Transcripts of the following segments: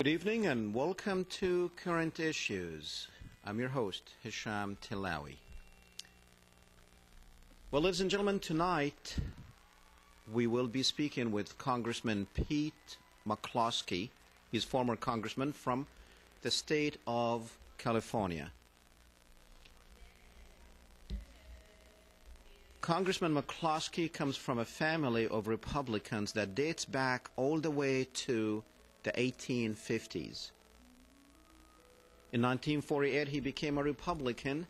Good evening and welcome to Current Issues. I'm your host, Hesham Tillawi. Well, ladies and gentlemen, tonight we will be speaking with Congressman Pete McCloskey. He's former congressman from the state of California. Congressman McCloskey comes from a family of Republicans that dates back all the way to the 1850s. In 1948, he became a Republican,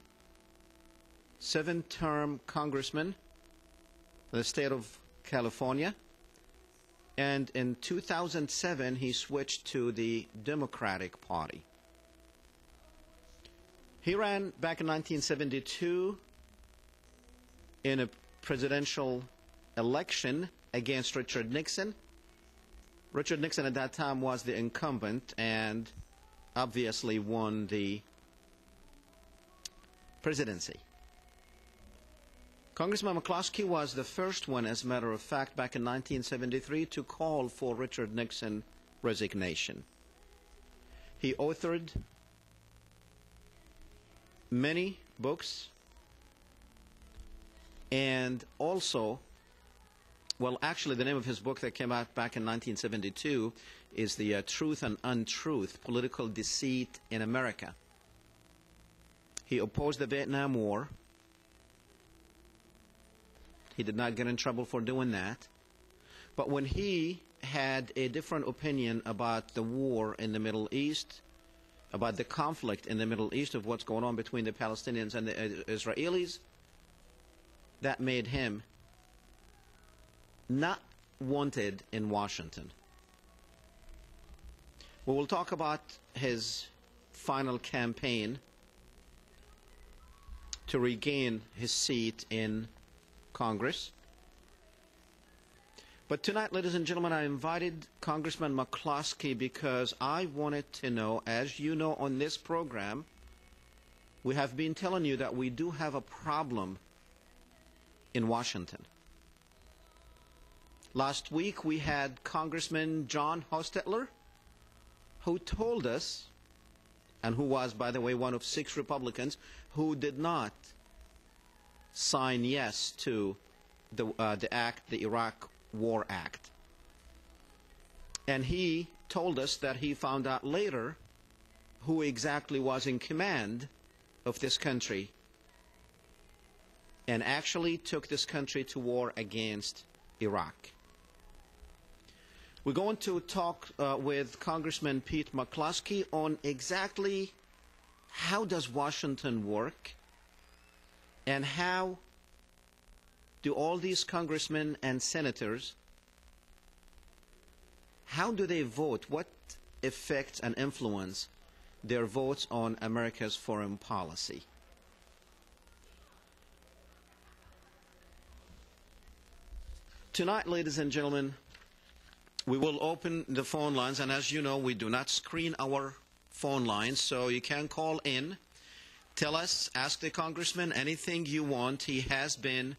seven-term congressman in the state of California, and in 2007, he switched to the Democratic Party. He ran back in 1972 in a presidential election against Richard Nixon. Richard Nixon at that time was the incumbent and obviously won the presidency. Congressman McCloskey was the first one, as a matter of fact, back in 1973 to call for Richard Nixon's resignation. He authored many books and also, well, actually, the name of his book that came out back in 1972 is The Truth and Untruth, Political Deceit in America. He opposed the Vietnam War. He did not get in trouble for doing that. But when he had a different opinion about the war in the Middle East, about the conflict in the Middle East of what's going on between the Palestinians and the Israelis, that made him not wanted in Washington. We will talk about his final campaign to regain his seat in Congress. But tonight, ladies and gentlemen, I invited Congressman McCloskey because I wanted to know, as you know on this program, we have been telling you that we do have a problem in Washington. Last week we had Congressman John Hostetler, who told us, and who was, by the way, one of 6 Republicans who did not sign yes to the act, the Iraq War Act. And he told us that he found out later who exactly was in command of this country and actually took this country to war against Iraq. We're going to talk with Congressman Pete McCloskey on exactly how does Washington work and how do all these congressmen and senators, how do they vote? What effects and influence their votes on America's foreign policy? Tonight, ladies and gentlemen, we will open the phone lines, and as you know, we do not screen our phone lines, so you can call in, tell us, ask the congressman anything you want. He has been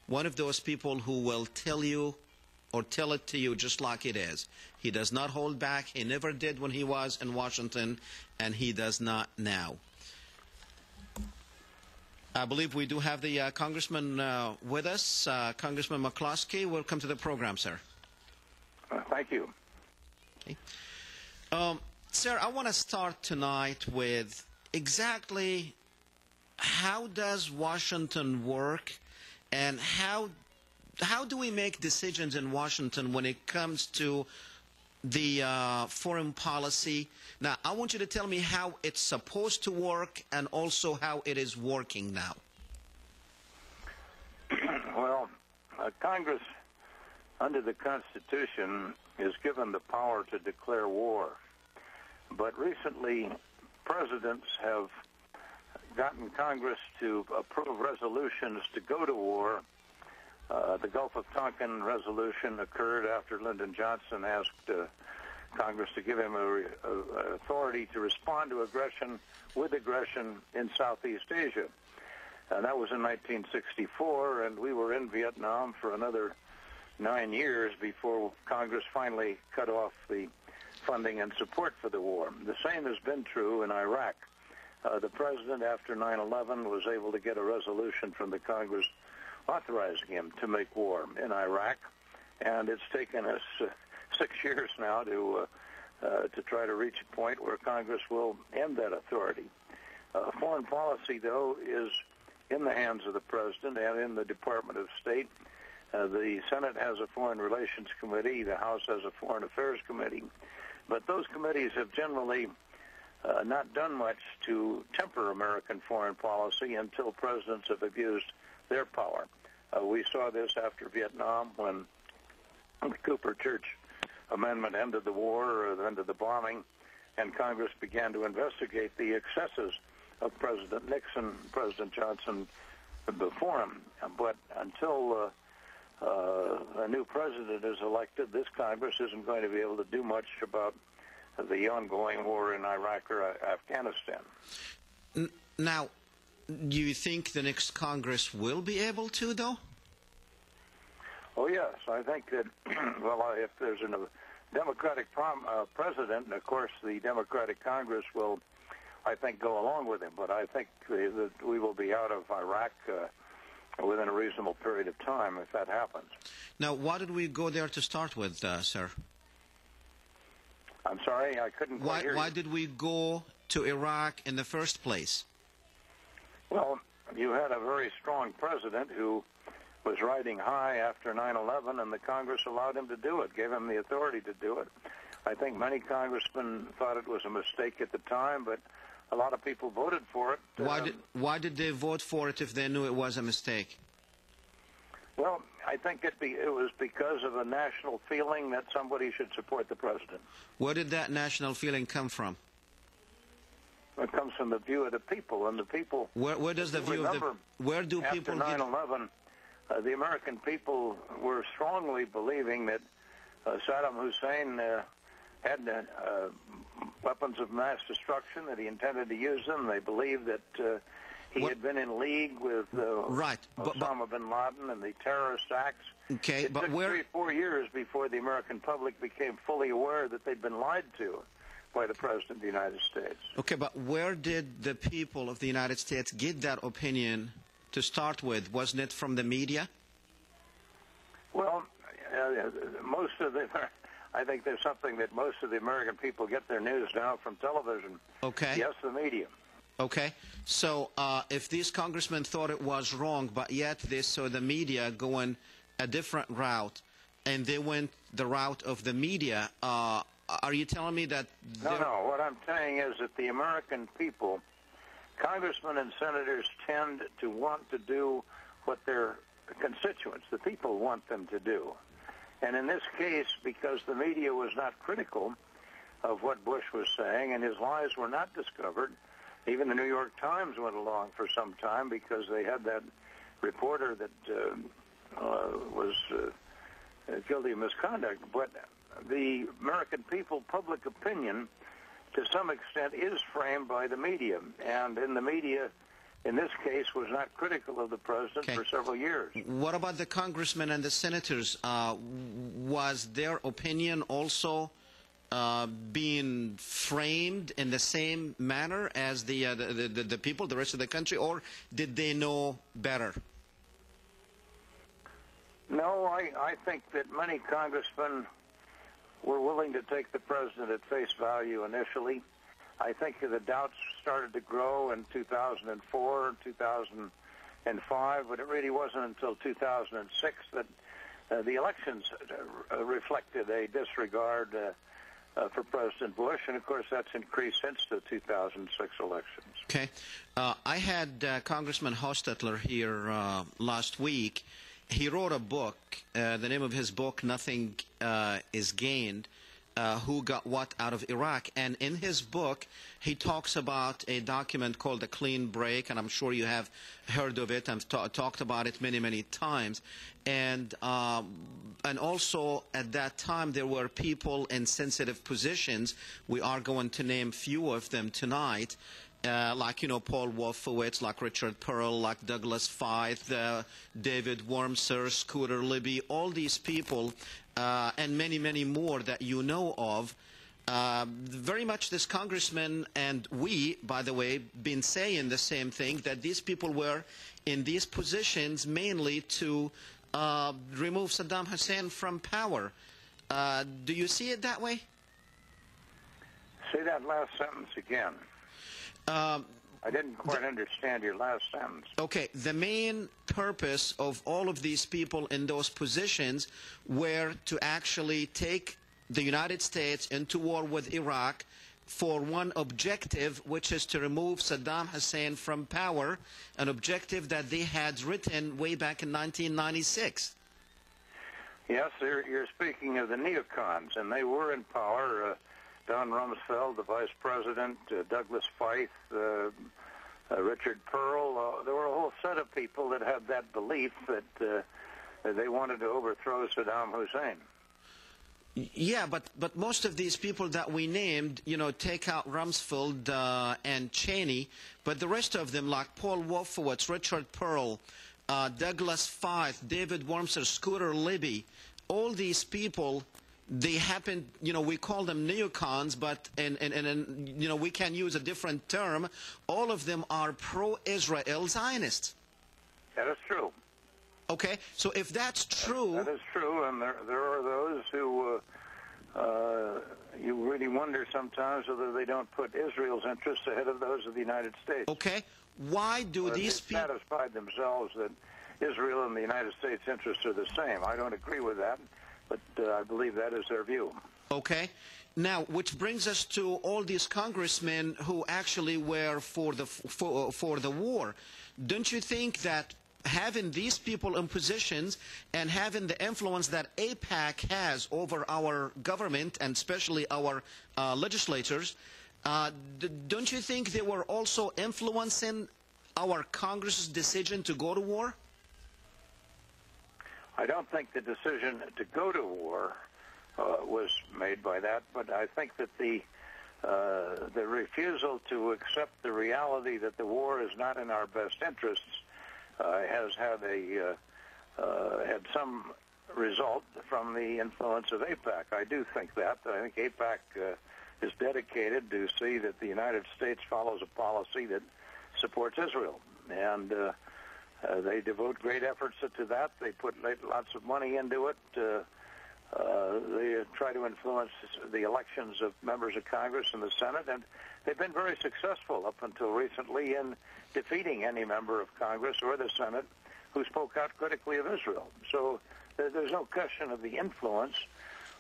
one of those people who will tell you or tell it to you just like it is. He does not hold back. He never did when he was in Washington, and he does not now. I believe we do have the congressman with us. Congressman McCloskey, welcome to the program, sir. Thank you. Okay. Sir, I want to start tonight with exactly how does Washington work and how do we make decisions in Washington when it comes to the foreign policy? Now, I want you to tell me how it's supposed to work and also how it is working now. Well, Congress, under the Constitution, is given the power to declare war. But recently, presidents have gotten Congress to approve resolutions to go to war. The Gulf of Tonkin resolution occurred after Lyndon Johnson asked Congress to give him authority to respond to aggression with aggression in Southeast Asia. That was in 1964, and we were in Vietnam for another 9 years before Congress finally cut off the funding and support for the war. The same has been true in Iraq. The president, after 9/11, was able to get a resolution from the Congress authorizing him to make war in Iraq, and it's taken us 6 years now to try to reach a point where Congress will end that authority. Foreign policy, though, is in the hands of the president and in the Department of State. The Senate has a Foreign Relations Committee. The House has a Foreign Affairs Committee. But those committees have generally not done much to temper American foreign policy until presidents have abused their power. We saw this after Vietnam when the Cooper Church Amendment ended the war, or ended the bombing, and Congress began to investigate the excesses of President Nixon, President Johnson before him. But until a new president is elected, this Congress isn't going to be able to do much about the ongoing war in Iraq or Afghanistan. Now, do you think the next Congress will be able to, though? Oh, yes. I think that, well, if there's a Democratic president, and of course the Democratic Congress will, I think, go along with him. But I think that we will be out of Iraq within a reasonable period of time if that happens. Now, why did we go there to start with, sir? I'm sorry, I couldn't quite hear you. Why did we go to Iraq in the first place? Well, you had a very strong president who was riding high after 9/11, and the Congress allowed him to do it, gave him the authority to do it. I think many congressmen thought it was a mistake at the time, but a lot of people voted for it. Why did they vote for it if they knew it was a mistake? Well, I think it was because of a national feeling that somebody should support the president. Where did that national feeling come from? It comes from the view of the people, and the people. Where does the view of the? Where do people? After 9/11, the American people were strongly believing that Saddam Hussein had weapons of mass destruction, that he intended to use them. They believed that he had been in league with Osama bin Laden and the terrorist acts. Okay, it took 3 or 4 years before the American public became fully aware that they'd been lied to by the President of the United States. Okay, but where did the people of the United States get that opinion to start with? Wasn't it from the media? Well, most of the... I think there's something that most of the American people get their news now from television. Okay. Yes, the media. Okay. So if these congressmen thought it was wrong, but yet they saw the media going a different route, and they went the route of the media, are you telling me that... No. What I'm saying is that the American people, congressmen and senators, tend to want to do what their constituents, the people, want them to do. And in this case, because the media was not critical of what Bush was saying and his lies were not discovered, even the New York Times went along for some time because they had that reporter that was guilty of misconduct. But the American people, public opinion, to some extent, is framed by the media. And in the media, in this case, was not critical of the president for several years. What about the congressmen and the senators? Was their opinion also being framed in the same manner as the people, the rest of the country, or did they know better? No, I think that many congressmen were willing to take the president at face value initially. I think the doubts started to grow in 2004, 2005, but it really wasn't until 2006 that the elections reflected a disregard for President Bush, and of course that's increased since the 2006 elections. Okay. I had Congressman Hostetler here last week. He wrote a book. The name of his book, Nothing is Gained, Who Got What Out of Iraq. And in his book, he talks about a document called The Clean Break, and I'm sure you have heard of it. I've talked about it many, many times. And also at that time, there were people in sensitive positions. We are going to name few of them tonight. Like, Paul Wolfowitz, like Richard Pearl, like Douglas Feith, David Wormser, Scooter Libby, all these people, and many, many more that you know of, Very much this congressman and we, by the way, been saying the same thing, that these people were in these positions mainly to remove Saddam Hussein from power. Do you see it that way? Say that last sentence again. I didn't quite understand your last sentence. Okay, the main purpose of all of these people in those positions were to actually take the United States into war with Iraq for one objective, which is to remove Saddam Hussein from power, an objective that they had written way back in 1996. Yes, you're speaking of the neocons, and they were in power. Don Rumsfeld, the vice president, Douglas Feith, Richard Pearl. There were a whole set of people that had that belief that they wanted to overthrow Saddam Hussein. Yeah, but most of these people that we named, you know, take out Rumsfeld and Cheney, but the rest of them, like Paul Wolfowitz, Richard Pearl, Douglas Feith, David Wormser, Scooter Libby, all these people, they happen, you know, we call them neocons, but and you know, we can use a different term. All of them are pro-Israel Zionists. That is true. Okay, so if that's true... That is true, and there are those who you really wonder sometimes whether they don't put Israel's interests ahead of those of the United States. Okay, why do these people... satisfied themselves that Israel and the United States' interests are the same. I don't agree with that, but I believe that is their view. Okay. Now, which brings us to all these congressmen who actually were for the war. Don't you think that having these people in positions and having the influence that AIPAC has over our government and especially our legislators, don't you think they were also influencing our Congress's decision to go to war? I don't think the decision to go to war was made by that, but I think that the refusal to accept the reality that the war is not in our best interests has had some result from the influence of AIPAC. I do think that. I think AIPAC is dedicated to see that the United States follows a policy that supports Israel, and they devote great efforts to that. They put lots of money into it. They try to influence the elections of members of Congress and the Senate, and they've been very successful up until recently in defeating any member of Congress or the Senate who spoke out critically of Israel. So there's no question of the influence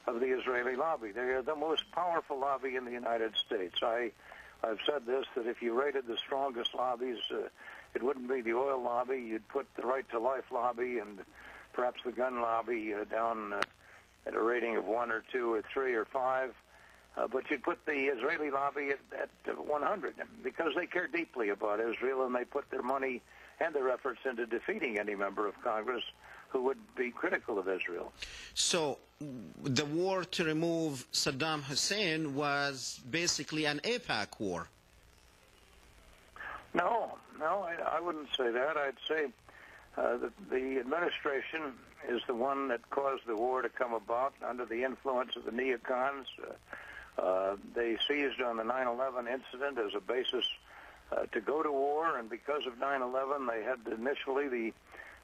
of the Israeli lobby. They are the most powerful lobby in the United States. I've said this, that if you rated the strongest lobbies, it wouldn't be the oil lobby. You'd put the Right to Life lobby and perhaps the gun lobby down at a rating of 1 or 2 or 3 or 5. But you'd put the Israeli lobby at 100 because they care deeply about Israel, and they put their money and their efforts into defeating any member of Congress who would be critical of Israel. So the war to remove Saddam Hussein was basically an AIPAC war. No, I wouldn't say that. I'd say that the administration is the one that caused the war to come about under the influence of the neocons. They seized on the 9/11 incident as a basis to go to war, and because of 9/11, they had initially the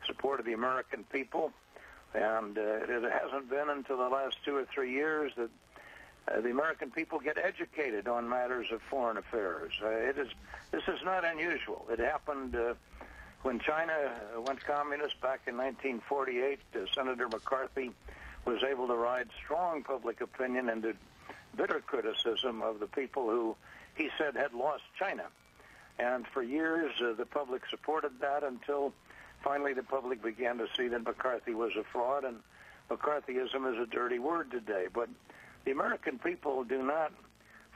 support of the American people, and it hasn't been until the last 2 or 3 years that the American people get educated on matters of foreign affairs. This is not unusual. It happened when China went communist back in 1948. Senator McCarthy was able to ride strong public opinion into bitter criticism of the people who he said had lost China. And for years, the public supported that until finally the public began to see that McCarthy was a fraud, and McCarthyism is a dirty word today. But the American people do not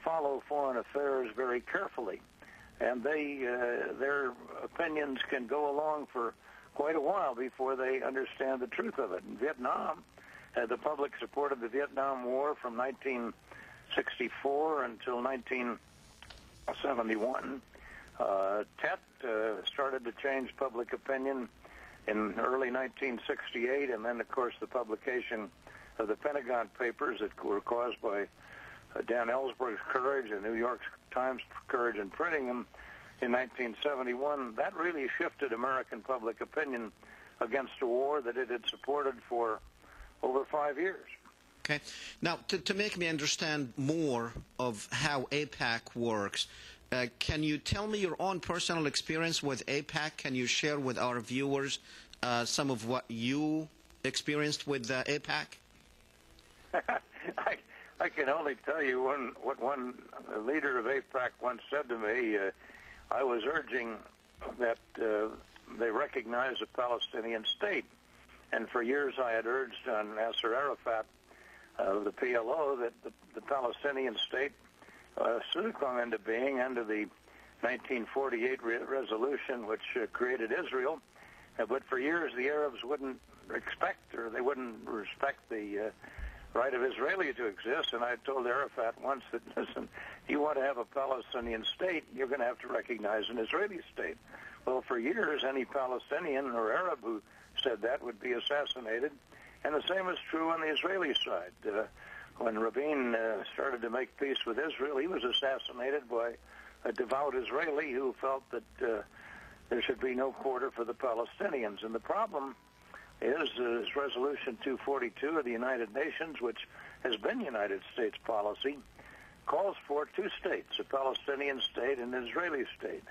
follow foreign affairs very carefully, and their opinions can go along for quite a while before they understand the truth of it. In Vietnam, the public supported the Vietnam War from 1964 until 1971. Tet started to change public opinion in early 1968, and then, of course, the publication of the Pentagon Papers that were caused by Dan Ellsberg's courage and New York Times courage in printing them in 1971, that really shifted American public opinion against a war that it had supported for over 5 years. Okay. Now, to make me understand more of how AIPAC works, can you tell me your own personal experience with AIPAC? Can you share with our viewers some of what you experienced with AIPAC? I can only tell you what one leader of AIPAC once said to me. I was urging that they recognize a Palestinian state. And for years I had urged on Nasser Arafat, the PLO, that the Palestinian state should come into being under the 1948 resolution, which created Israel. But for years the Arabs wouldn't expect, or they wouldn't respect the right of Israel to exist. And I told Arafat once that, listen, you want to have a Palestinian state, you're going to have to recognize an Israeli state. Well, for years, any Palestinian or Arab who said that would be assassinated. And the same is true on the Israeli side. When Rabin started to make peace with Israel, he was assassinated by a devout Israeli who felt that there should be no quarter for the Palestinians. And the problem is Resolution 242 of the United Nations, which has been United States policy, calls for two states, a Palestinian state and an Israeli state.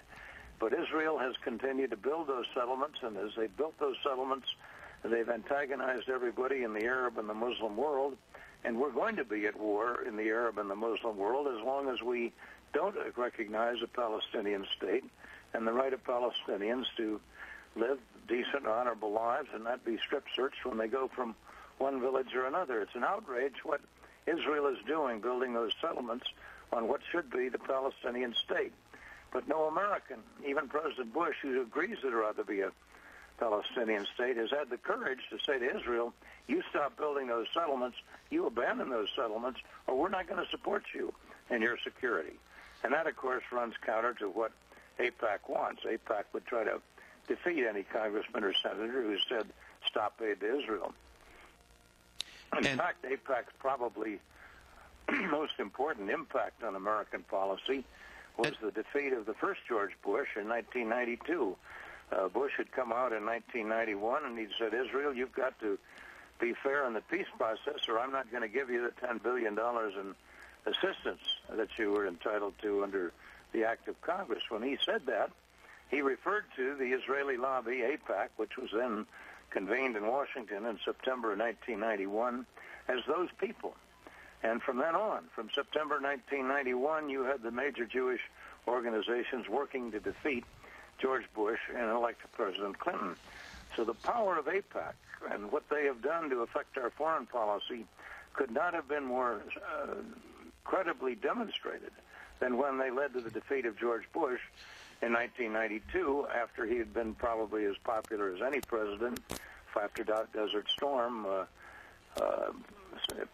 But Israel has continued to build those settlements, and as they built those settlements, they've antagonized everybody in the Arab and the Muslim world, and we're going to be at war in the Arab and the Muslim world as long as we don't recognize a Palestinian state and the right of Palestinians to live decent, honorable lives and not be strip-searched when they go from one village or another. It's an outrage what Israel is doing, building those settlements on what should be the Palestinian state. But no American, even President Bush, who agrees that there ought to be a Palestinian state, has had the courage to say to Israel, you stop building those settlements, you abandon those settlements, or we're not going to support you in your security. And that, of course, runs counter to what AIPAC wants. AIPAC would try to defeat any congressman or senator who said stop aid to Israel. In fact, AIPAC's probably most important impact on American policy was the defeat of the first George Bush in 1992. Bush had come out in 1991 and he'd said, Israel, you've got to be fair in the peace process or I'm not going to give you the $10 billion in assistance that you were entitled to under the act of Congress. When he said that, he referred to the Israeli lobby, AIPAC, which was then convened in Washington in September 1991, as those people. And from then on, from September 1991, you had the major Jewish organizations working to defeat George Bush and elect President Clinton. So the power of AIPAC and what they have done to affect our foreign policy could not have been more credibly demonstrated than when they led to the defeat of George Bush in 1992, after he had been probably as popular as any president after Desert Storm,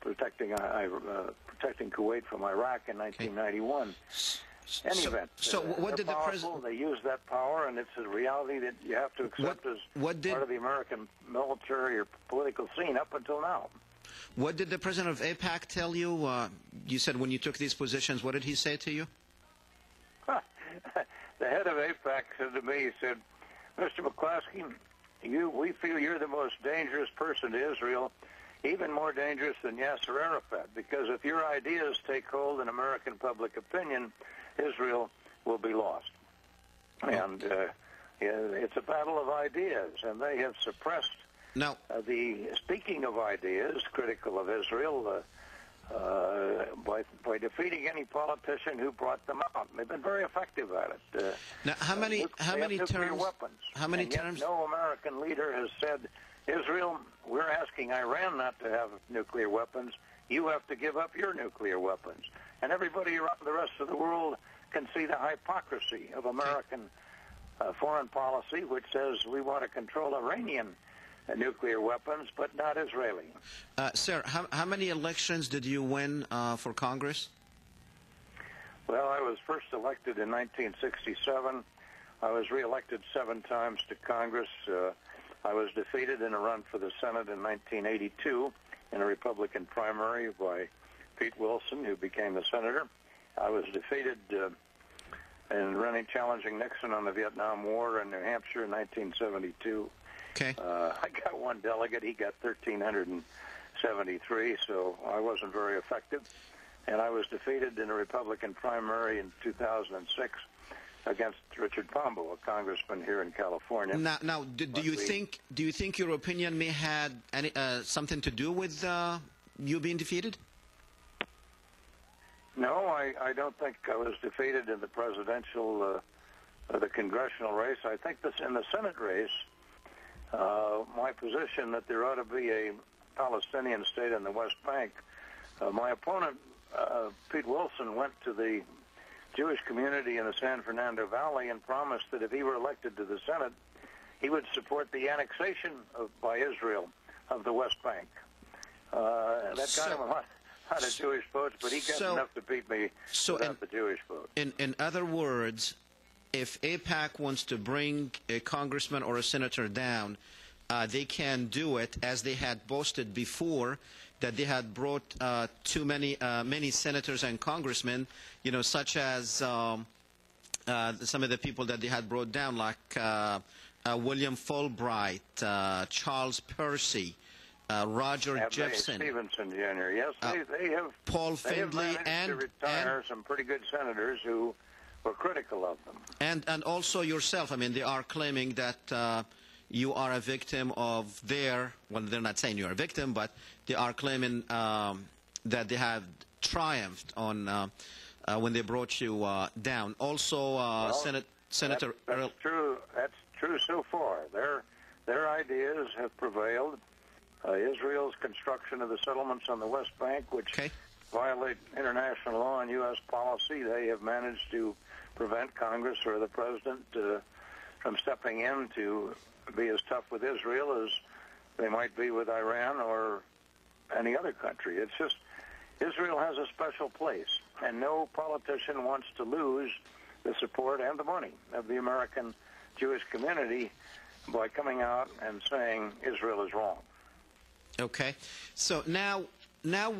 protecting Kuwait from Iraq in 1991. Any event, so what did the president? They use that power, and it's a reality that you have to accept as part of the American military or political scene up until now. What did the president of AIPAC tell you? You said when you took these positions, what did he say to you? The head of AIPAC said to me, he said, Mr. McCloskey, we feel you're the most dangerous person to Israel, even more dangerous than Yasser Arafat, because if your ideas take hold in American public opinion, Israel will be lost. And it's a battle of ideas, and they have suppressed the speaking of ideas critical of Israel by defeating any politician who brought them out. They've been very effective at it. Now, how many terms? Weapons. How many and yet terms? No American leader has said, Israel, we're asking Iran not to have nuclear weapons. You have to give up your nuclear weapons. And everybody around the rest of the world can see the hypocrisy of American foreign policy, which says we want to control Iranian nuclear weapons, but not Israeli. Sir, how many elections did you win for Congress? Well, I was first elected in 1967. I was reelected 7 times to Congress. I was defeated in a run for the Senate in 1982 in a Republican primary by Pete Wilson, who became a senator. I was defeated in challenging Nixon on the Vietnam War in New Hampshire in 1972. Okay. I got one delegate. He got 1,373, so I wasn't very effective. And I was defeated in a Republican primary in 2006 against Richard Pombo, a congressman here in California. Now, do you think your opinion may had any something to do with you being defeated? No, I don't think I was defeated in the presidential, the congressional race. I think this in the Senate race, my position that there ought to be a Palestinian state in the West Bank. My opponent, Pete Wilson, went to the Jewish community in the San Fernando Valley and promised that if he were elected to the Senate, he would support the annexation by Israel of the West Bank. That got him a lot of Jewish votes, but he got enough to beat me without the Jewish vote. In other words, if AIPAC wants to bring a congressman or a senator down, they can do it, as they had boasted before, that they had brought too many senators and congressmen, such as some of the people that they had brought down, like William Fulbright, Charles Percy, Roger Jefferson, Stevenson Jr. Yes, they have. Paul Findlay, and to retire some pretty good senators who were critical of them. And also yourself. I mean, they are claiming that you are a victim of their. Well, they're not saying you're a victim, but they are claiming that they have triumphed on when they brought you down. Also, Senator. That's true. That's true so far. Their ideas have prevailed. Israel's construction of the settlements on the West Bank, which violate international law and U.S. policy, they have managed to prevent Congress or the President from stepping in to be as tough with Israel as they might be with Iran or any other country. It's just Israel has a special place, and no politician wants to lose the support and the money of the American Jewish community by coming out and saying Israel is wrong. Okay, so now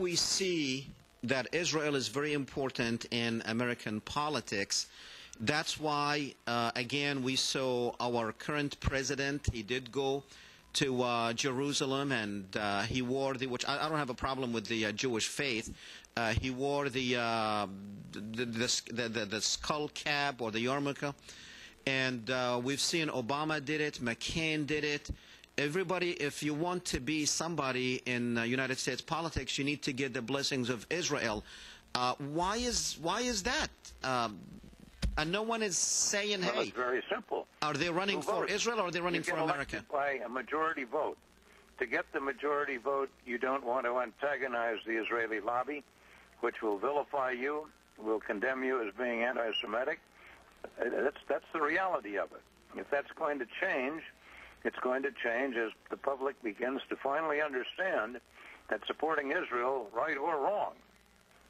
we see that Israel is very important in American politics. That's why, again, we saw our current president. He did go to Jerusalem, and he wore which I don't have a problem with the Jewish faith. He wore the skull cap or the yarmulke, and we've seen Obama did it, McCain did it. Everybody, if you want to be somebody in United States politics, you need to get the blessings of Israel. Why is that? And no one is saying, well, hey, it's very simple. Are they running for Israel or are they running for America? By a majority vote. To get the majority vote, you don't want to antagonize the Israeli lobby, which will vilify you, will condemn you as being anti-Semitic. That's the reality of it. If that's going to change, it's going to change as the public begins to finally understand that supporting Israel, right or wrong,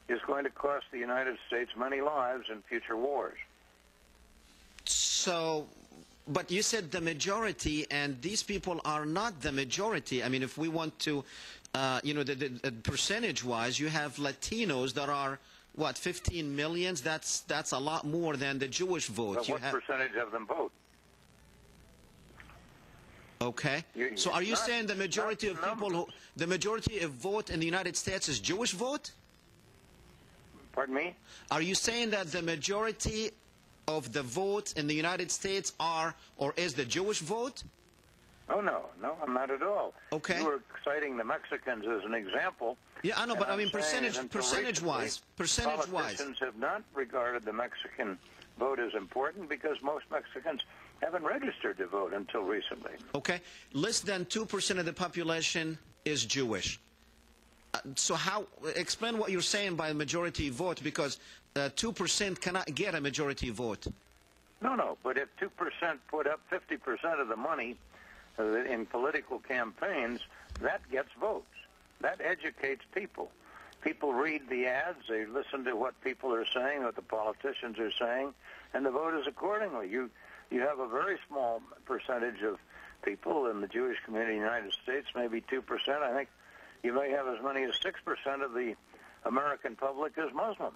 is going to cost the United States many lives in future wars. So, but you said the majority, and these people are not the majority. I mean, if we want to, the percentage-wise, you have Latinos that are, what, 15 million? That's a lot more than the Jewish vote. But what percentage of them vote? Okay. So are you saying the majority of people the majority of vote in the United States is Jewish vote? Pardon me? Are you saying that the majority of the vote in the United States are or is the Jewish vote? Oh, no, I'm not at all. Okay. You were citing the Mexicans as an example. Yeah, I know, but I mean percentage-wise. Politicians have not regarded the Mexican vote as important because most Mexicans haven't registered to vote until recently. Okay. Less than 2% of the population is Jewish. So explain what you're saying by majority vote, because 2% cannot get a majority vote. No, but if 2% put up 50% of the money in political campaigns, that gets votes. That educates people. People read the ads, they listen to what people are saying, what the politicians are saying, and the vote is accordingly. You have a very small percentage of people in the Jewish community in the United States, maybe 2%. I think you may have as many as 6% American public is Muslim.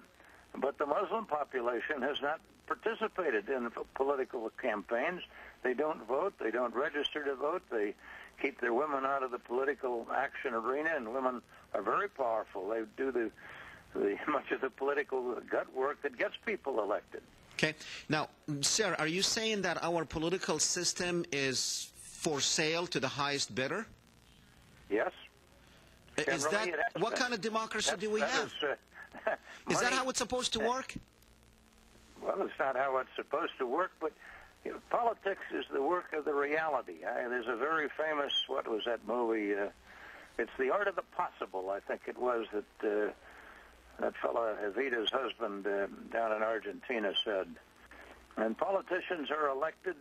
But the Muslim population has not participated in political campaigns. They don't vote. They don't register to vote. They keep their women out of the political action arena, and women are very powerful. They do the much of the political gut work that gets people elected. Okay. Now, sir, are you saying that our political system is for sale to the highest bidder? Yes. Is that what kind of democracy do we have? Is that how it's supposed to work? Well, it's not how it's supposed to work, but politics is the work of the reality. There's a very famous, what was that movie? It's The Art of the Possible, I think it was, that that fellow, Evita's husband, down in Argentina said. And politicians are elected.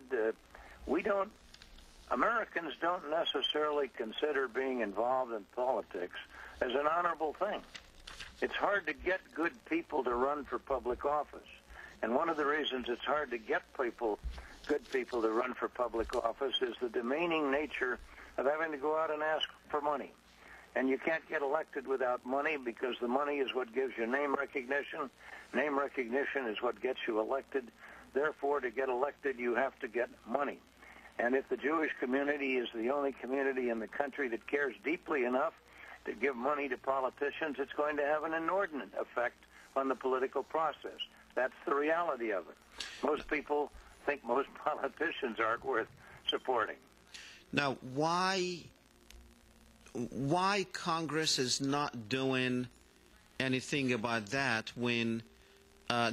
Americans don't necessarily consider being involved in politics as an honorable thing. It's hard to get good people to run for public office. And one of the reasons it's hard to get good people to run for public office is the demeaning nature of having to go out and ask for money. And you can't get elected without money, because the money is what gives you name recognition. Name recognition is what gets you elected. Therefore, to get elected, you have to get money. And if the Jewish community is the only community in the country that cares deeply enough to give money to politicians, it's going to have an inordinate effect on the political process. That's the reality of it. Most people think most politicians aren't worth supporting. Now, why Congress is not doing anything about that when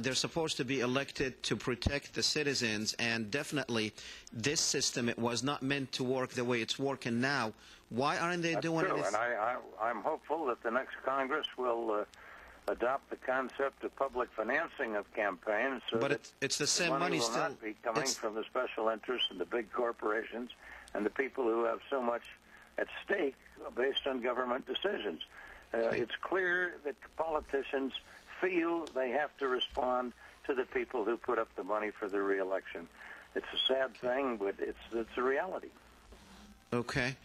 they're supposed to be elected to protect the citizens, and definitely this system, it was not meant to work the way it's working now. Why aren't they doing it? And I'm hopeful that the next Congress will adopt the concept of public financing of campaigns. So but it's the same money will still. Not be coming from the special interests and the big corporations and the people who have so much at stake based on government decisions. It's clear that politicians feel they have to respond to the people who put up the money for the re-election. It's a sad thing, but it's a reality. Okay.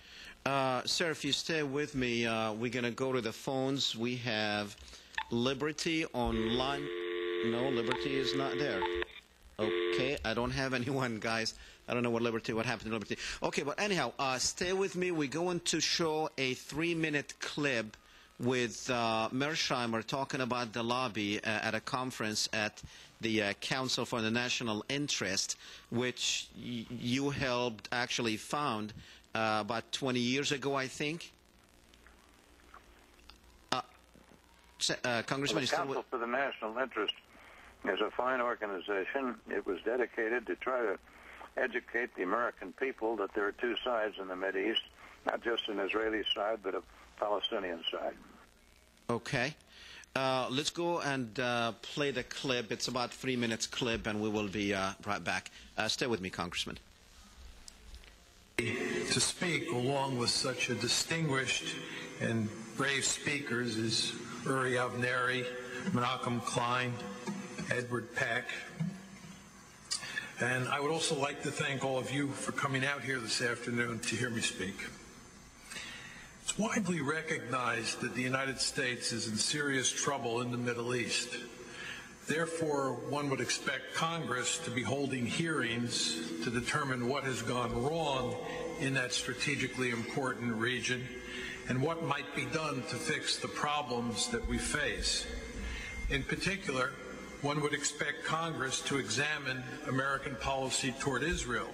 Sir, if you stay with me, we're going to go to the phones. We have Liberty online. No, Liberty is not there. Okay, I don't have anyone, guys. I don't know what happened to Liberty. Okay, but anyhow, stay with me. We're going to show a 3-minute clip with Mearsheimer talking about the lobby at a conference at the Council for the National Interest, which you helped actually found about 20 years ago, I think. Congressman, the Council for the National Interest is a fine organization. It was dedicated to try to educate the American people that there are two sides in the Mideast, not just an Israeli side, but a Palestinian side. Okay. Let's go and play the clip. It's about 3 minutes clip, and we will be right back. Stay with me, Congressman. To speak along with such a distinguished and brave speakers as Uri Avneri, Menachem Klein, Edward Peck. And I would also like to thank all of you for coming out here this afternoon to hear me speak. It's widely recognized that the United States is in serious trouble in the Middle East. Therefore, one would expect Congress to be holding hearings to determine what has gone wrong in that strategically important region and what might be done to fix the problems that we face. In particular, one would expect Congress to examine American policy toward Israel.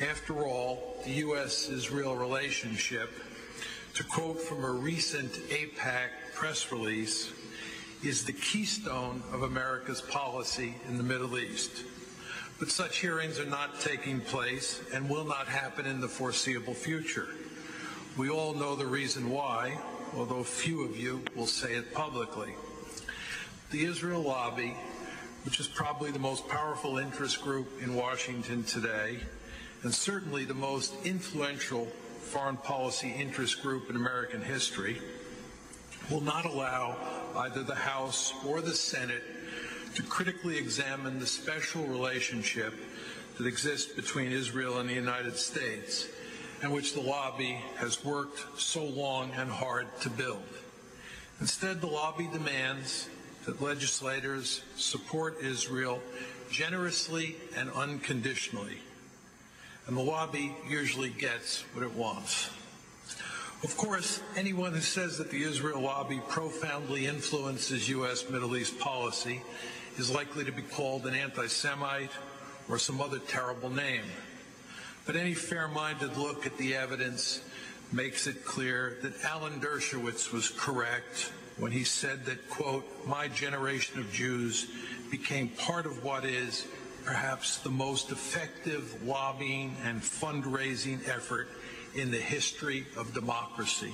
After all, the U.S.-Israel relationship, to quote from a recent AIPAC press release, is the keystone of America's policy in the Middle East. But such hearings are not taking place and will not happen in the foreseeable future. We all know the reason why, although few of you will say it publicly. The Israel lobby, which is probably the most powerful interest group in Washington today, and certainly the most influential foreign policy interest group in American history, will not allow either the House or the Senate to critically examine the special relationship that exists between Israel and the United States, and which the lobby has worked so long and hard to build. Instead, the lobby demands that legislators support Israel generously and unconditionally. And the lobby usually gets what it wants. Of course, anyone who says that the Israel lobby profoundly influences U.S. Middle East policy is likely to be called an anti-Semite or some other terrible name. But any fair-minded look at the evidence makes it clear that Alan Dershowitz was correct when he said that, quote, my generation of Jews became part of what is perhaps the most effective lobbying and fundraising effort in the history of democracy,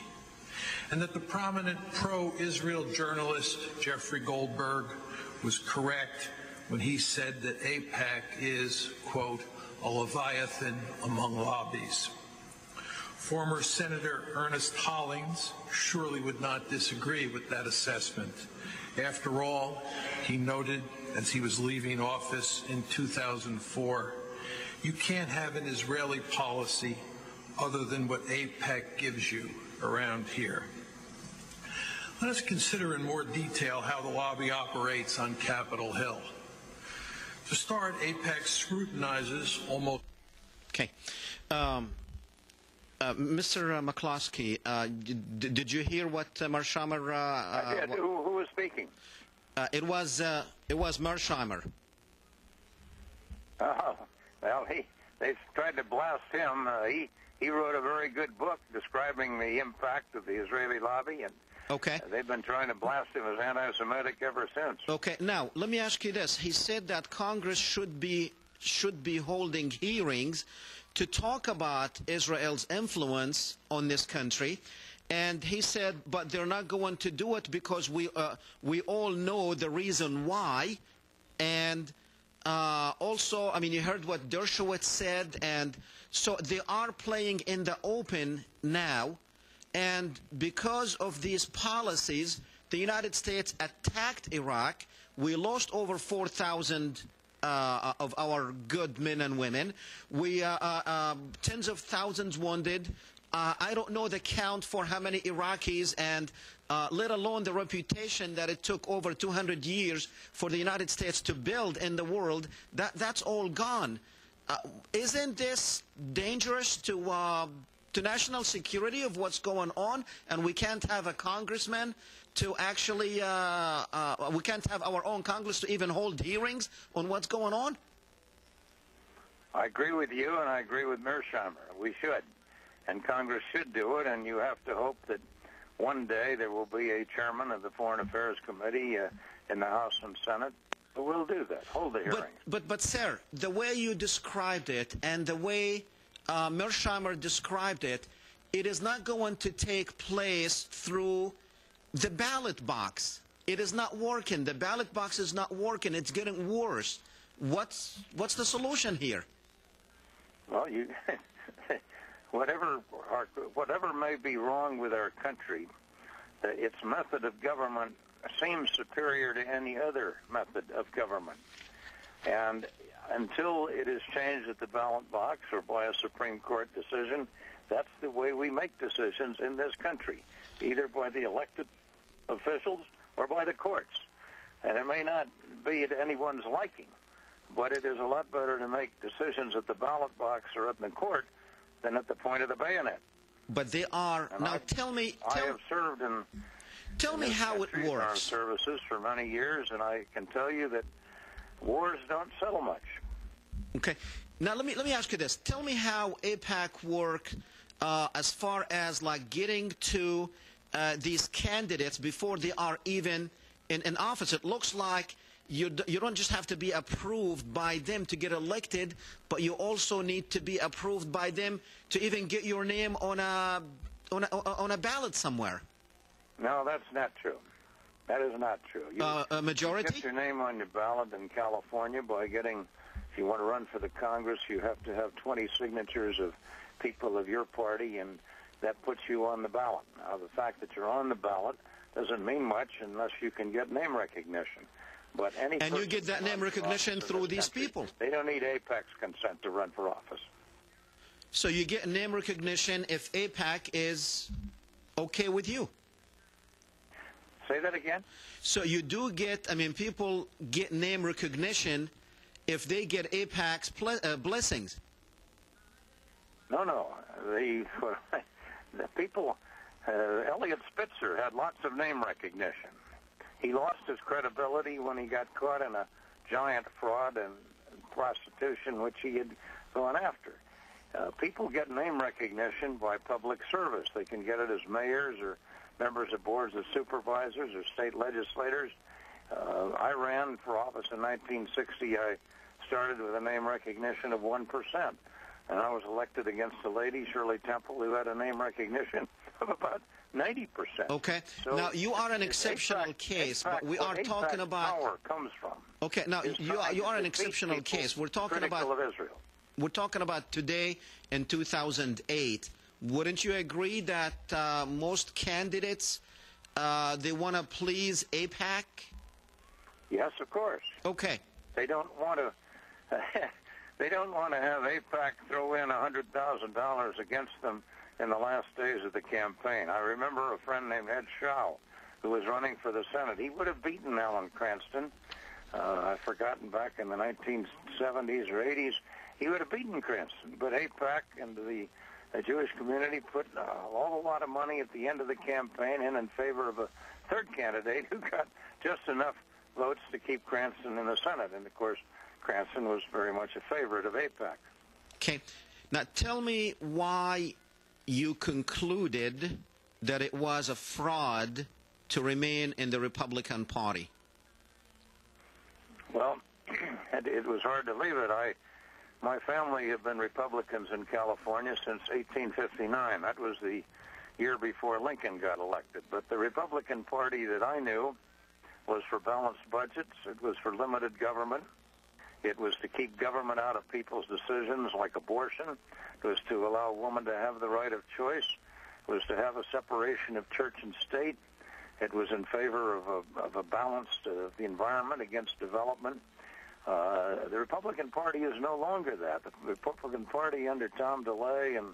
and that the prominent pro-Israel journalist Jeffrey Goldberg was correct when he said that AIPAC is, quote, a leviathan among lobbies. Former Senator Ernest Hollings surely would not disagree with that assessment. After all, he noted as he was leaving office in 2004, you can't have an Israeli policy other than what AIPAC gives you around here. Let us consider in more detail how the lobby operates on Capitol Hill. To start, AIPAC scrutinizes almost... Okay. Mr. McCloskey, did you hear what Mearsheimer... I did. Who was speaking? It was Mearsheimer. Oh, well, they tried to blast him. He wrote a very good book describing the impact of the Israeli lobby, and okay. They've been trying to blast him as anti-Semitic ever since. Okay, now let me ask you this: he said that Congress should be holding hearings to talk about Israel's influence on this country, and he said, but they're not going to do it because we all know the reason why, and also, I mean, you heard what Dershowitz said, and so they are playing in the open now, and because of these policies, the United States attacked Iraq. We lost over 4,000 of our good men and women. We tens of thousands wounded. I don't know the count for how many Iraqis, and let alone the reputation that it took over 200 years for the United States to build in the world. That's all gone. Isn't this dangerous to national security of what's going on? And we can't have a congressman to actually, we can't have our own Congress to even hold hearings on what's going on? I agree with you, and I agree with Mearsheimer. We should. And Congress should do it, and you have to hope that one day there will be a chairman of the Foreign Affairs Committee in the House and Senate who will do that, hold the hearings. But sir, the way you described it and the way Mearsheimer described it, it is not going to take place through the ballot box. It is not working. The ballot box is not working. It's getting worse. What's the solution here? Well, whatever may be wrong with our country, its method of government seems superior to any other method of government. And until it is changed at the ballot box or by a Supreme Court decision, that's the way we make decisions in this country, either by the elected officials or by the courts. And it may not be to anyone's liking, but it is a lot better to make decisions at the ballot box or up in the court than at the point of the bayonet. But they are... And now I have served in... Tell me how it works. Armed services for many years, and I can tell you that wars don't settle much. Okay. Now let me ask you this. Tell me how AIPAC work as far as like getting to these candidates before they are even in office. It looks like you don't just have to be approved by them to get elected, but you also need to be approved by them to even get your name on a ballot somewhere. No, that's not true. That is not true. A majority? You get your name on your ballot in California by getting, if you want to run for the Congress, you have to have 20 signatures of people of your party, and that puts you on the ballot. Now, the fact that you're on the ballot doesn't mean much unless you can get name recognition. But and you get that name recognition through these people. They don't need AIPAC's consent to run for office. So you get name recognition if AIPAC is okay with you? Say that again? So you do get, I mean, people get name recognition if they get AIPAC's blessings. No. The people, Elliot Spitzer had lots of name recognition. He lost his credibility when he got caught in a giant fraud and prostitution, which he had gone after. People get name recognition by public service. They can get it as mayors or members of boards of supervisors or state legislators. I ran for office in 1960. I started with a name recognition of 1%. And I was elected against a lady, Shirley Temple, who had a name recognition of about 90%. Okay. So now, you are an exceptional case, but we are talking about... power comes from. Okay, now, you are an exceptional case. We're talking about... of Israel. We're talking about today in 2008. Wouldn't you agree that most candidates, they want to please AIPAC? Yes, of course. Okay. They don't want to... They don't want to have AIPAC throw in $100,000 against them in the last days of the campaign. I remember a friend named Ed Shaw, who was running for the Senate. He would have beaten Alan Cranston. I've forgotten, back in the 1970s or 80s, he would have beaten Cranston. But AIPAC and the Jewish community put a whole lot of money at the end of the campaign in favor of a third candidate who got just enough votes to keep Cranston in the Senate. And, of course, Cranston was very much a favorite of AIPAC. Okay. Now, tell me why you concluded that it was a fraud to remain in the Republican Party. Well, it was hard to leave it. My family have been Republicans in California since 1859. That was the year before Lincoln got elected. But the Republican Party that I knew was for balanced budgets. It was for limited government. It was to keep government out of people's decisions, like abortion. It was to allow a woman to have the right of choice. It was to have a separation of church and state. It was in favor of a balanced the environment against development. The Republican Party is no longer that. The Republican Party under Tom DeLay and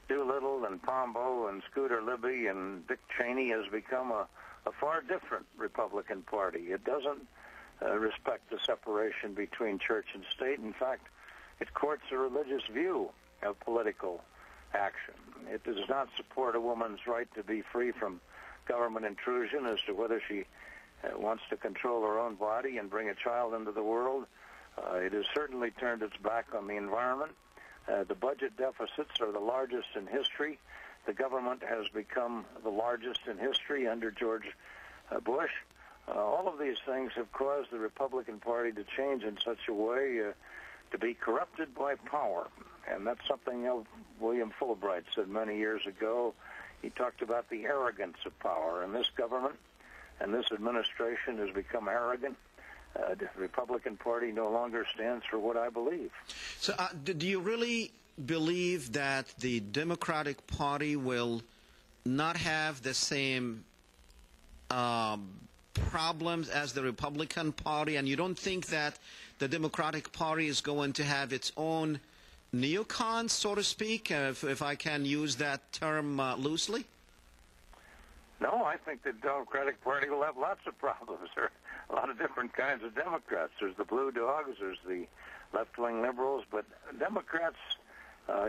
Doolittle and Pombo and Scooter Libby and Dick Cheney has become a far different Republican Party. It doesn't respect the separation between church and state. In fact, it courts a religious view of political action. It does not support a woman's right to be free from government intrusion as to whether she wants to control her own body and bring a child into the world. It has certainly turned its back on the environment. The budget deficits are the largest in history. The government has become the largest in history under George Bush. All of these things have caused the Republican Party to change in such a way to be corrupted by power. And that's something William Fulbright said many years ago. He talked about the arrogance of power. And this government and this administration has become arrogant. The Republican Party no longer stands for what I believe. So do you really believe that the Democratic Party will not have the same problems as the Republican Party, and you don't think that the Democratic Party is going to have its own neocons, so to speak, if I can use that term loosely? No, I think the Democratic Party will have lots of problems. There are a lot of different kinds of Democrats. There's the blue dogs, there's the left-wing liberals, but Democrats,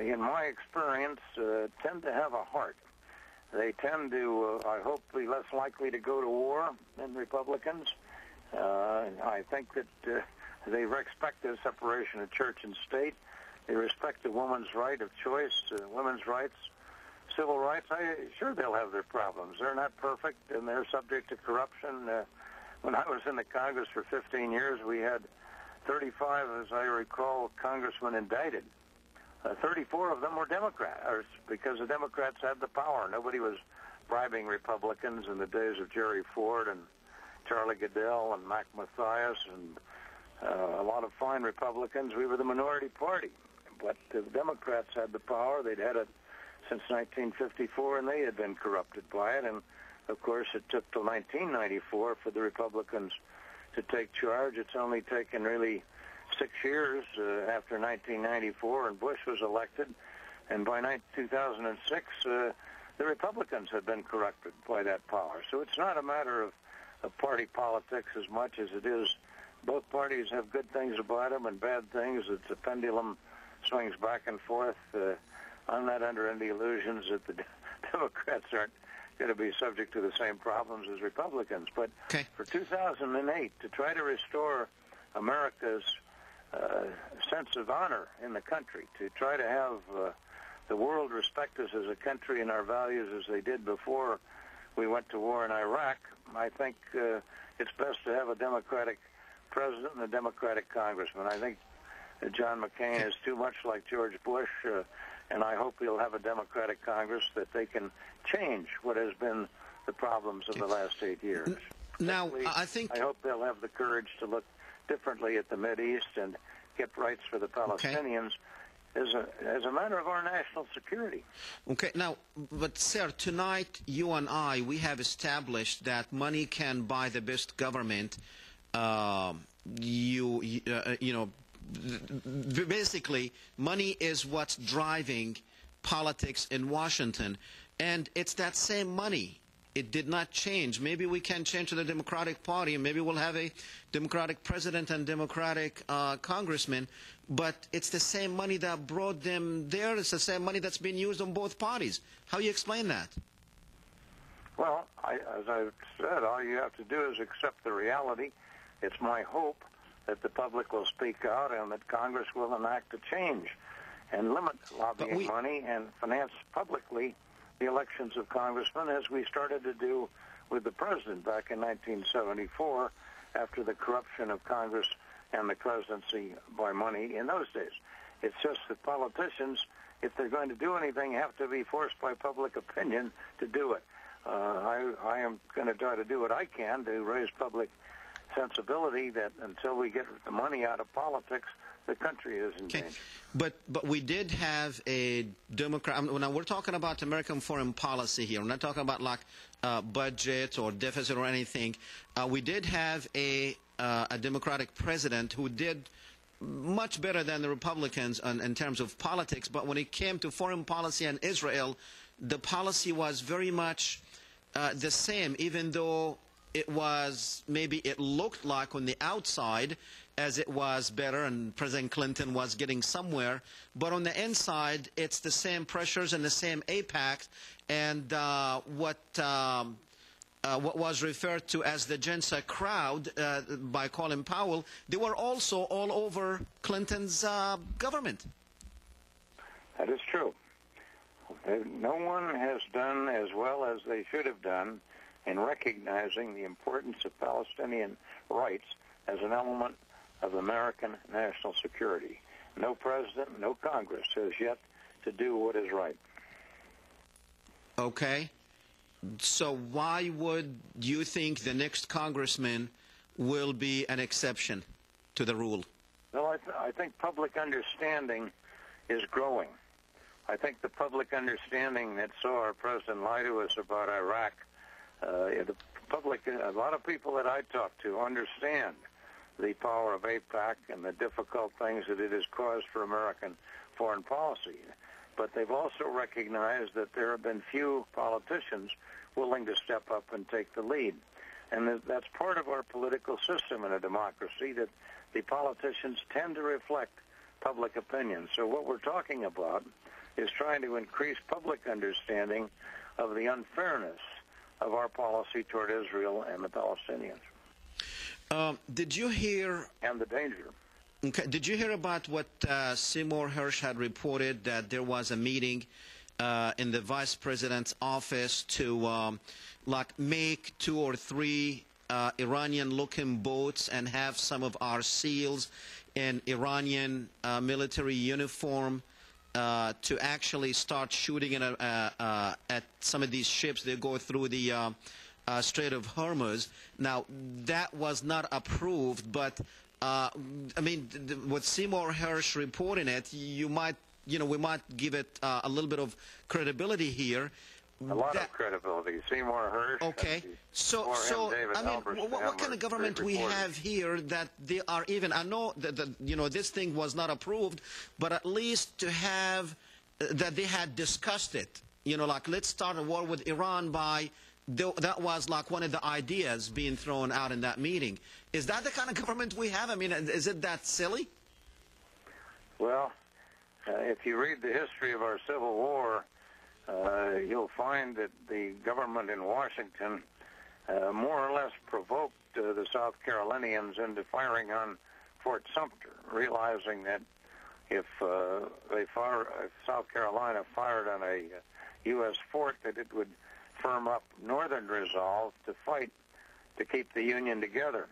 in my experience, tend to have a heart. They tend to, I hope, be less likely to go to war than Republicans. I think that they respect the separation of church and state. They respect the woman's right of choice, women's rights, civil rights. Sure, they'll have their problems. They're not perfect, and they're subject to corruption. When I was in the Congress for 15 years, we had 35, as I recall, congressmen indicted. 34 of them were Democrats, because the Democrats had the power. Nobody was bribing Republicans in the days of Jerry Ford and Charlie Goodell and Mac Mathias and a lot of fine Republicans. We were the minority party. But the Democrats had the power. They'd had it since 1954, and they had been corrupted by it. And, of course, it took till 1994 for the Republicans to take charge. It's only taken really 6 years after 1994, and Bush was elected. And by 2006, the Republicans had been corrupted by that power. So it's not a matter of of party politics as much as it is. Both parties have good things about them and bad things. It's a pendulum swings back and forth. I'm not under any illusions that the Democrats aren't going to be subject to the same problems as Republicans. But for 2008, to try to restore America's sense of honor in the country, to try to have the world respect us as a country and our values as they did before we went to war in Iraq, I think it's best to have a Democratic president and a Democratic congressman. I think John McCain is too much like George Bush, and I hope he'll have a Democratic Congress that they can change what has been the problems of the last 8 years. Now, I hope they'll have the courage to look differently at the Mideast and get rights for the Palestinians as a matter of our national security. Okay. Now, but sir, tonight you and I, we have established that money can buy the best government. You know, basically, money is what's driving politics in Washington, and it's that same money. It did not change. Maybe we can change to the Democratic Party, and maybe we'll have a Democratic president and Democratic congressman, but it's the same money that brought them there. It's the same money that's been used on both parties. How do you explain that? Well, as I've said, all you have to do is accept the reality. It's my hope that the public will speak out and that Congress will enact a change and limit lobbying money and finance publicly the elections of congressmen, as we started to do with the president back in 1974 after the corruption of Congress and the presidency by money in those days. It's just that politicians, if they're going to do anything, have to be forced by public opinion to do it. I am going to try to do what I can to raise public sensibility that until we get the money out of politics, the country is in danger. But we did have a Democrat. Now we're talking about American foreign policy here. We're not talking about like budget or deficit or anything. We did have a Democratic president who did much better than the Republicans in terms of politics. But when it came to foreign policy and Israel, the policy was very much the same, even though it was, maybe it looked like on the outside as it was better and President Clinton was getting somewhere, but on the inside it's the same pressures and the same AIPAC, and what was referred to as the Gensa crowd by Colin Powell, they were also all over Clinton's government. That is true. No one has done as well as they should have done in recognizing the importance of Palestinian rights as an element of American national security. No president, no Congress has yet to do what is right. Okay. So why would you think the next congressman will be an exception to the rule? Well, I think public understanding is growing. I think the public understanding that saw our president lie to us about Iraq, the public, a lot of people that I talk to understand the power of AIPAC and the difficult things that it has caused for American foreign policy. But they've also recognized that there have been few politicians willing to step up and take the lead. And that's part of our political system in a democracy, that the politicians tend to reflect public opinion. So what we're talking about is trying to increase public understanding of the unfairness of our policy toward Israel and the Palestinians. Did you hear... And the danger. Okay. Did you hear about what Seymour Hersh had reported, that there was a meeting in the vice president's office to like make 2 or 3 Iranian-looking boats and have some of our SEALs in Iranian military uniform to actually start shooting at some of these ships that go through the Strait of Hormuz. Now, that was not approved, but I mean, with Seymour Hersh reporting it, we might give it a little bit of credibility here. A lot of credibility. Seymour Hersh. Okay. So I mean, what kind of government we have here that they are even? I know that this thing was not approved, but at least to have that they had discussed it. Like, let's start a war with Iran by that was like one of the ideas being thrown out in that meeting. Is that the kind of government we have? I mean, is it that silly? Well, if you read the history of our Civil War, you'll find that the government in Washington more or less provoked the South Carolinians into firing on Fort Sumter, realizing that if South Carolina fired on a U.S. fort, that it would firm up Northern resolve to fight to keep the Union together.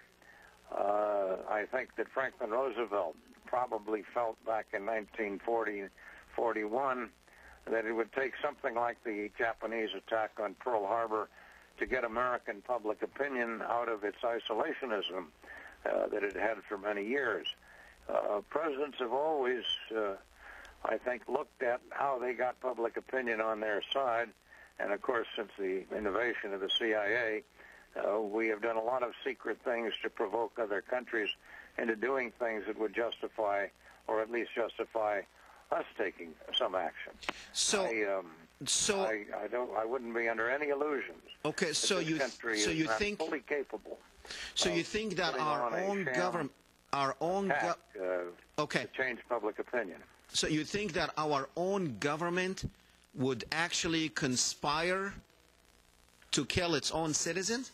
I think that Franklin Roosevelt probably felt back in 1940-41 that it would take something like the Japanese attack on Pearl Harbor to get American public opinion out of its isolationism that it had for many years. Presidents have always, I think, looked at how they got public opinion on their side. And, of course, since the innovation of the CIA, we have done a lot of secret things to provoke other countries into doing things that would justify, or at least justify, us taking some action. So, I wouldn't be under any illusions. Okay, so you think fully capable. So you think that our own government, to change public opinion. So you think that our own government would actually conspire to kill its own citizens?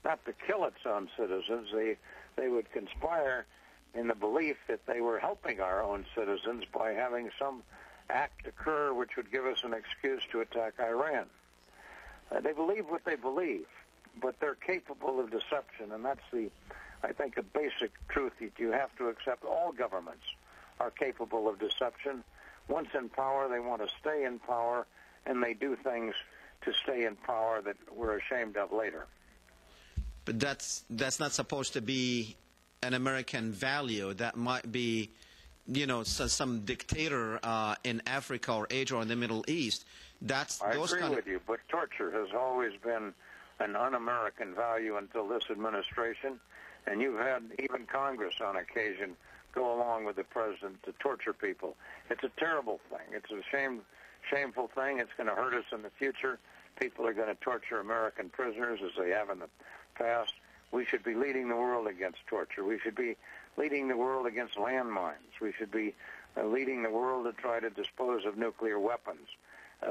Not to kill its own citizens. They would conspire in the belief that they were helping our own citizens by having some act occur which would give us an excuse to attack Iran. They believe what they believe, but they're capable of deception, and that's I think, a basic truth that you have to accept. All governments are capable of deception. Once in power, they want to stay in power, and they do things to stay in power that we're ashamed of later. But that's not supposed to be an American value. That might be, some dictator in Africa or Asia or in the Middle East. I agree with you, but torture has always been an un-American value until this administration. And you've had even Congress on occasion go along with the president to torture people. It's a terrible thing. It's a shameful thing. It's going to hurt us in the future. People are going to torture American prisoners as they have in the past. We should be leading the world against torture. We should be leading the world against landmines. We should be leading the world to try to dispose of nuclear weapons.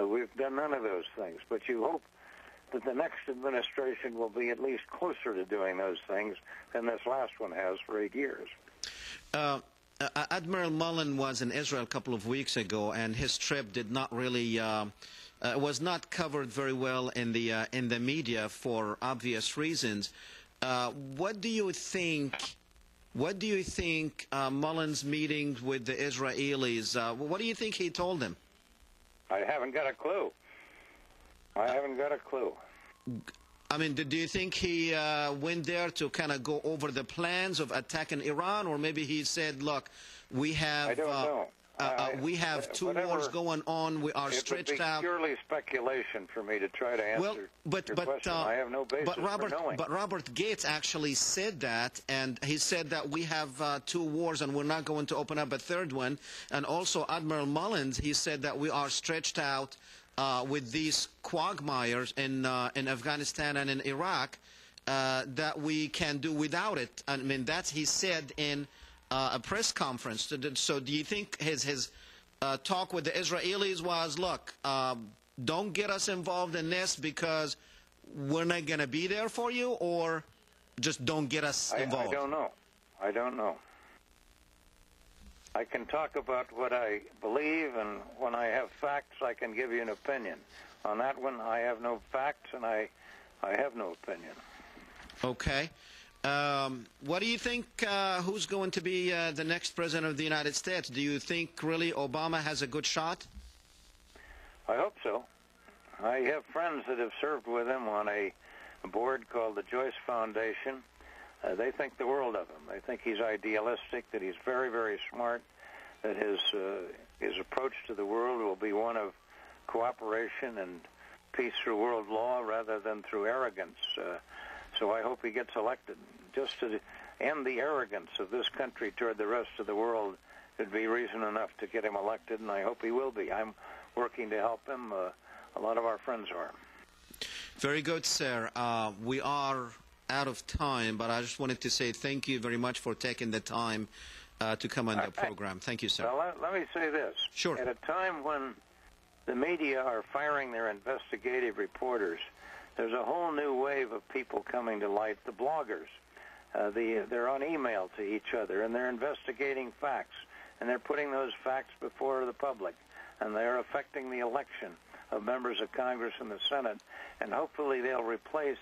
We've done none of those things, but you hope that the next administration will be at least closer to doing those things than this last one has for 8 years. Admiral Mullen was in Israel a couple of weeks ago, and his trip did not really was not covered very well in the media for obvious reasons. What do you think? What do you think Mullen's meetings with the Israelis? What do you think he told them? I haven't got a clue. I haven't got a clue. I mean, do you think he went there to kind of go over the plans of attacking Iran, or maybe he said, "Look, we have I don't know. We have two wars going on. We are stretched out." It would be purely speculation for me to try to answer your question. I have no basis for knowing. But Robert Gates actually said that, and he said that we have two wars and we're not going to open up a third one. And also Admiral Mullins, he said that we are stretched out with these quagmires in Afghanistan and in Iraq that we can do without it. I mean, that's he said in a press conference. So do you think his talk with the Israelis was, look, don't get us involved in this because we're not going to be there for you, or just don't get us involved? I don't know. I don't know. I can talk about what I believe, and when I have facts, I can give you an opinion. On that one, I have no facts, and I have no opinion. Okay. What do you think, who's going to be the next president of the United States? Do you think really Obama has a good shot? I hope so. I have friends that have served with him on a board called the Joyce Foundation. They think the world of him. They think he's idealistic, that he's very, very smart, that his approach to the world will be one of cooperation and peace through world law rather than through arrogance. So I hope he gets elected. Just to end the arrogance of this country toward the rest of the world would be reason enough to get him elected, and I hope he will be. I'm working to help him. a lot of our friends are. Very good, sir. We are out of time, but I just wanted to say thank you very much for taking the time to come on the program. Thank you, sir. Well, let me say this. Sure. At a time when the media are firing their investigative reporters, there's a whole new wave of people coming to light, the bloggers. They're on email to each other, and they're investigating facts, and they're putting those facts before the public, and they're affecting the election of members of Congress and the Senate, and hopefully they'll replace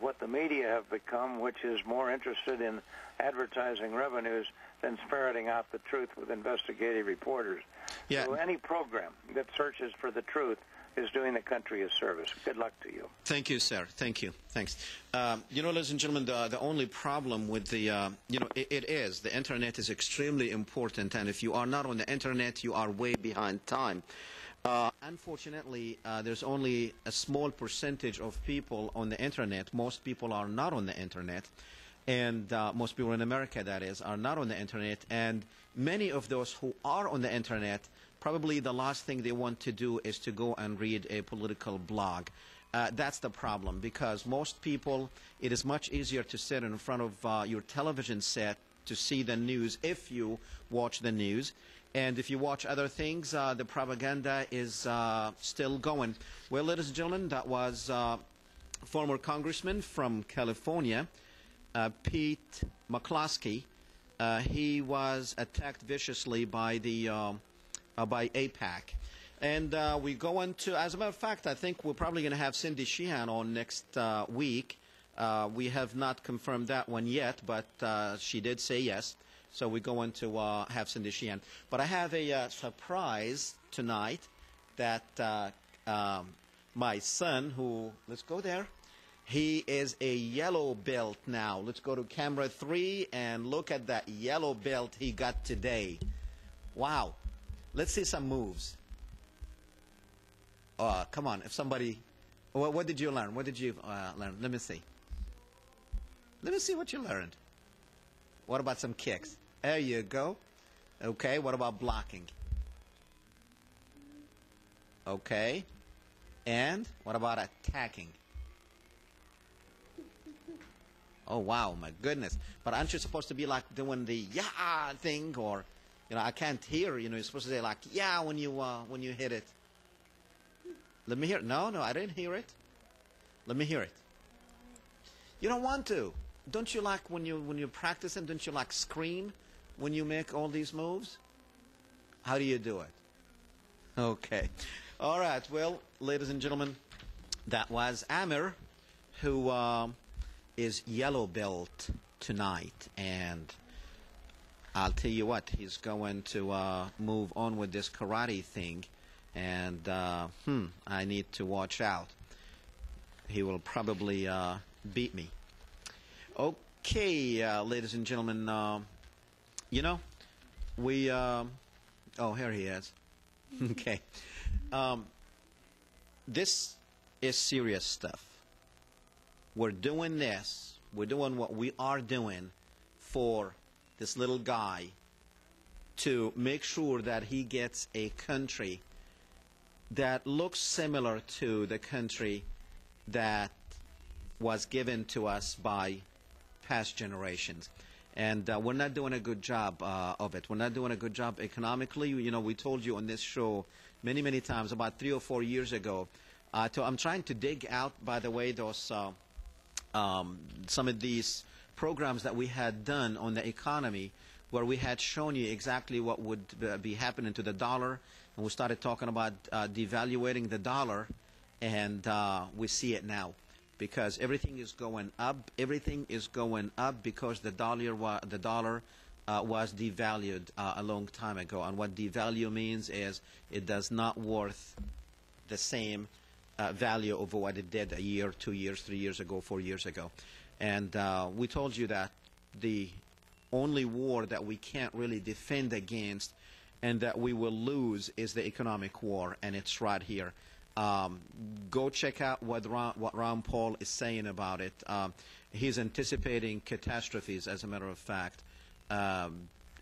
what the media have become, which is more interested in advertising revenues than ferreting out the truth with investigative reporters. Yeah. So any program that searches for the truth is doing the country a service. Good luck to you. Thank you, sir. Thank you. Thanks. Ladies and gentlemen, the only problem with the, it is, the Internet is extremely important, and if you are not on the Internet, you are way behind time. Unfortunately, there's only a small percentage of people on the Internet. Most people are not on the Internet, and most people in America, that is, are not on the Internet, and many of those who are on the Internet, probably the last thing they want to do is to go and read a political blog. That's the problem, because most people, it is much easier to sit in front of your television set to see the news if you watch the news. And if you watch other things, the propaganda is still going. Well, ladies and gentlemen, that was former Congressman from California, Pete McCloskey. He was attacked viciously by the by AIPAC. And we go into, as a matter of fact, I think we're probably going to have Cindy Sheehan on next week. We have not confirmed that one yet, but she did say yes. So we're going to have Cindy Sheehan. But I have a surprise tonight that my son, who, let's go there, he is a yellow belt now. Let's go to camera 3 and look at that yellow belt he got today. Wow. Let's see some moves. Come on, if somebody, what did you learn? What did you learn? Let me see. Let me see what you learned. What about some kicks? There you go. Okay, what about blocking? Okay. And what about attacking? Oh, wow, my goodness. But aren't you supposed to be like doing the yeah thing, or, I can't hear, you're supposed to say like, yeah, when you hit it. Let me hear it. No, I didn't hear it. Let me hear it. You don't want to. Don't you like when you're practicing, don't you like scream when you make all these moves? How do you do it? Okay. All right. Well, ladies and gentlemen, that was Amer, who is yellow belt tonight. And I'll tell you what, he's going to move on with this karate thing. And I need to watch out. He will probably beat me. Okay, ladies and gentlemen, we, oh, here he is. Okay. This is serious stuff. We're doing this. We're doing what we are doing for this little guy to make sure that he gets a country that looks similar to the country that was given to us by past generations. And we're not doing a good job of it. We're not doing a good job economically. We told you on this show many, many times, about 3 or 4 years ago. I'm trying to dig out, by the way, those some of these programs that we had done on the economy, where we had shown you exactly what would be happening to the dollar. And we started talking about devaluating the dollar, and we see it now. Because everything is going up. Everything is going up because the dollar was devalued a long time ago. And what devalue means is it does not worth the same value of what it did a year, 2 years, 3 years ago, 4 years ago. And we told you that the only war that we can't really defend against and that we will lose is the economic war, and it's right here. Go check out what Ron Paul is saying about it. He's anticipating catastrophes, as a matter of fact,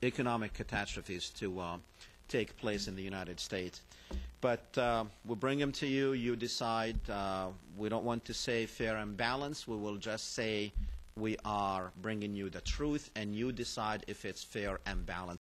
economic catastrophes to take place in the United States. But we'll bring them to you. You decide. We don't want to say fair and balanced. We will just say we are bringing you the truth, and you decide if it's fair and balanced.